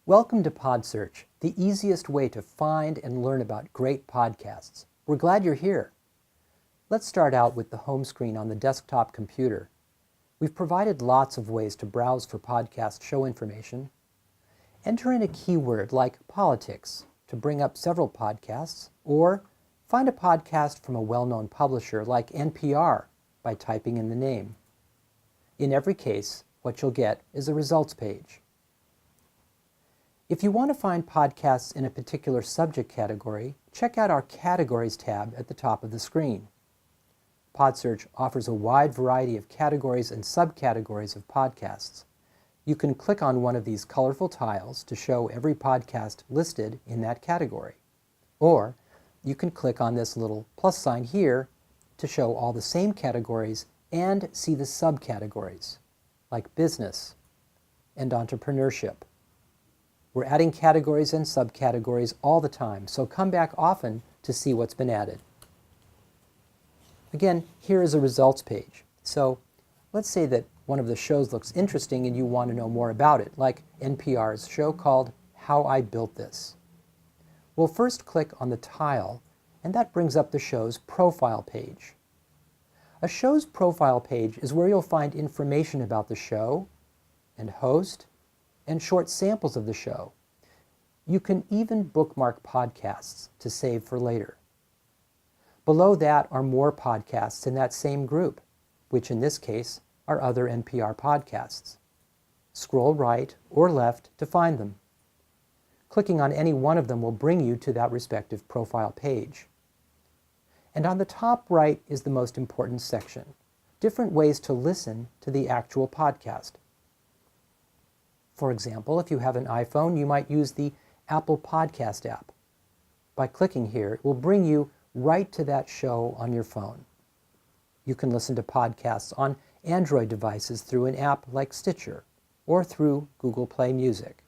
Welcome to PodSearch, the easiest way to find and learn about great podcasts. We're glad you're here. Let's start out with the home screen on the desktop computer. We've provided lots of ways to browse for podcast show information. Enter in a keyword like politics to bring up several podcasts, or find a podcast from a well-known publisher like NPR by typing in the name. In every case, what you'll get is a results page. If you want to find podcasts in a particular subject category, check out our Categories tab at the top of the screen. PodSearch offers a wide variety of categories and subcategories of podcasts. You can click on one of these colorful tiles to show every podcast listed in that category. Or you can click on this little plus sign here to show all the same categories and see the subcategories, like business and entrepreneurship. We're adding categories and subcategories all the time, so come back often to see what's been added. Again, here is a results page. So let's say that one of the shows looks interesting and you want to know more about it, like NPR's show called How I Built This. We'll first click on the tile, and that brings up the show's profile page. A show's profile page is where you'll find information about the show and host, and short samples of the show. You can even bookmark podcasts to save for later. Below that are more podcasts in that same group, which in this case are other NPR podcasts. Scroll right or left to find them. Clicking on any one of them will bring you to that respective profile page. And on the top right is the most important section, different ways to listen to the actual podcast. For example, if you have an iPhone, you might use the Apple Podcast app. By clicking here, it will bring you right to that show on your phone. You can listen to podcasts on Android devices through an app like Stitcher or through Google Play Music.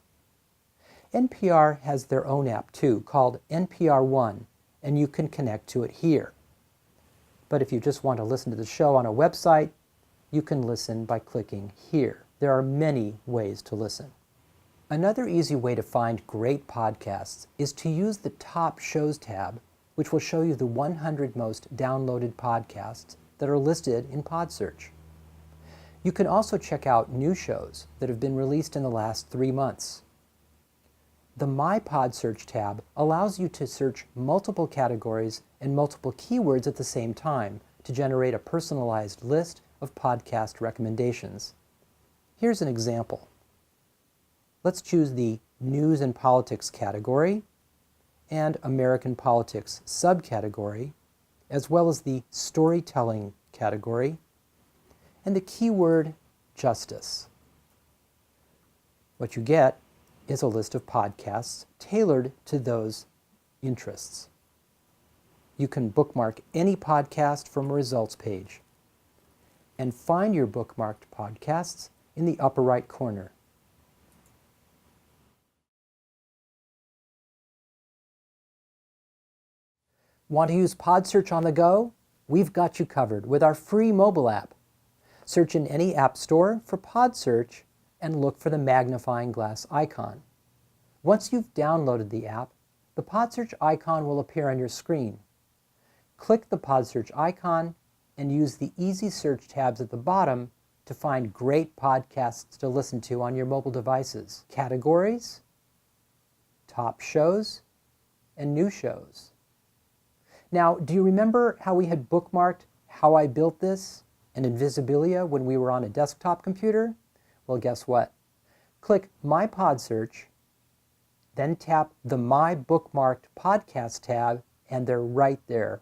NPR has their own app too, called NPR One, and you can connect to it here. But if you just want to listen to the show on a website, you can listen by clicking here. There are many ways to listen. Another easy way to find great podcasts is to use the Top Shows tab, which will show you the 100 most downloaded podcasts that are listed in PodSearch. You can also check out new shows that have been released in the last 3 months. The My PodSearch tab allows you to search multiple categories and multiple keywords at the same time to generate a personalized list of podcast recommendations. Here's an example. Let's choose the News and Politics category and American Politics subcategory, as well as the Storytelling category and the keyword Justice. What you get is a list of podcasts tailored to those interests. You can bookmark any podcast from a results page and find your bookmarked podcasts in the upper right corner. Want to use PodSearch on the go? We've got you covered with our free mobile app. Search in any app store for PodSearch and look for the magnifying glass icon. Once you've downloaded the app, the PodSearch icon will appear on your screen. Click the PodSearch icon and use the easy search tabs at the bottom to find great podcasts to listen to on your mobile devices. Categories, top shows, and new shows. Now, do you remember how we had bookmarked How I Built This and Invisibilia when we were on a desktop computer? Well, guess what? Click My PodSearch, then tap the My Bookmarked Podcast tab, and they're right there.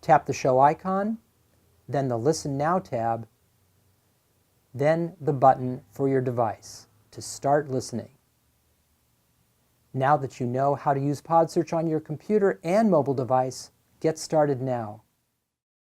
Tap the show icon, then the Listen Now tab, then the button for your device to start listening. Now that you know how to use PodSearch on your computer and mobile device, get started now.